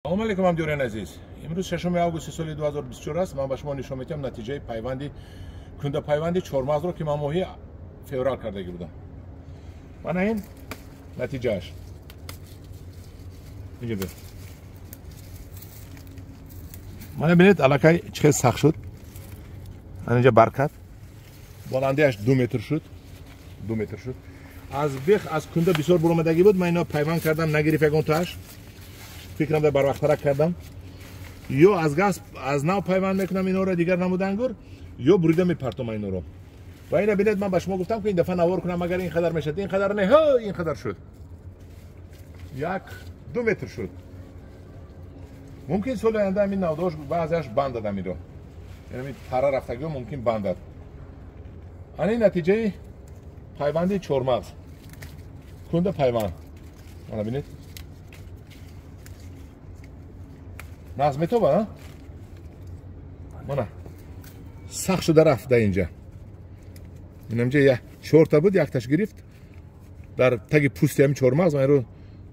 سلام علیکم همدیوران عزیز. امروز 6 آگوست سال 2024 است. من به شما نشون میدم نتیجه پیوندی کنده پیوندی چهارمغز رو که من ماهی فوریه کرده بودم. من این نتیجهش اینجا ببینید. من ببینید الکی چقدر سخت شد. اینجا برکت بلندیش 2 متر شد. 2 متر شد. از کنده بسیار برآمدگی بود. من اینا پیوند کردم نگرفت یگان تاش. فکرم در بروقتره کردم. یا از نو پیوند میکنم اینا رو دیگر نمود انگور یا بریده میپرتم اینا رو. و اینا ببینید من به شما گفتم که این دفعه نوار کنم اگر این قدر میشد این قدر نه ها این قدر شد. 1-2 متر شد. ممکن سال آینده این نوداش بعضیش بند دادم اینا. یعنی پره رفتگی ممکن بند داد. این نتیجه پیوندی چهارمغز. کنده پیوند. من ببینید. نظم تو با منه سخت شده رفته اینجا. این اینجا 4 تا بود یک تاش گرفت در تگ پوستی همین چهارمغز من رو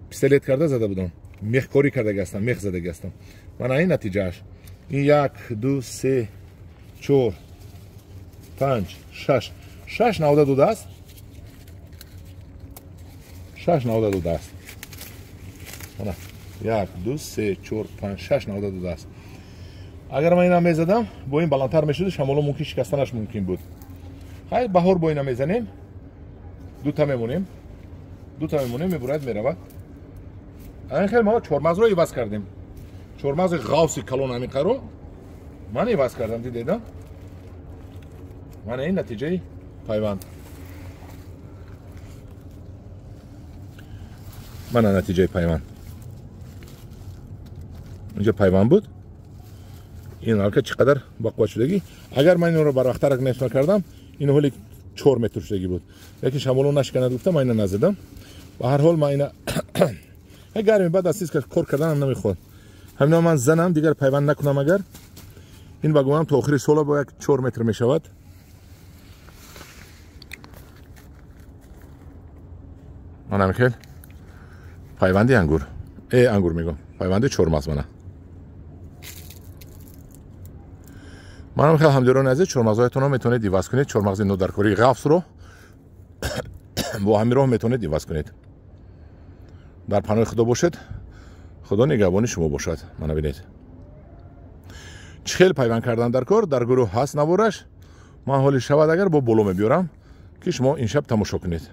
پیستلت کرده زده بودم میخ کاری کرده گستم میخ زده گستم. من این نتیجهش این 1 2 3 4 5 6 92 است. 6 92 است. من 1 2 3 4 5 6 92 است. اگر من اینا میزدم با این بلندتر میشد شمالا ممکن شکستنش ممکن بود. خیلی بهار با اینا میزنیم دو تا میمونیم میبرد میرود. این خیلی ما چهارمغز رو عوض کردیم. چهارمغز غوث کلون همین قرو من عوض کردم دیدم. من این نتیجه پیوند. من نتیجه پیوند. اینجا پیوند بود. این حالت چقدر باقی شدگی. اگر من این رو بر وقت رک نشون کردم این حالی 4 متر شدگی بود. لیکن شمالو نشکنه گفتم من اینو نزدم. به هر حال من اینا گرمی بعد از که کار کردن نمیخواد. همین من زنم دیگر پیوند نکنم اگر این بگویم تا آخر سال با 4 متر میشود. من میگم پیوندی انگور. انگور میگم. پیوندی چهارمغز منه. منم خیلی همدیوران عزیز چهارمغزهایتون رو میتونید دیواز کنید. چهارمغز نو در کاری غوث رو با همین راه میتونید دیواز کنید. در پناه خدا باشید. خدا نگهبان شما باشد. منو ببینید. چخیل پیوند کردن در کار در گروه هست نوارش. من حالی شود اگر با بلو میبیارم که شما این شب تماشا کنید.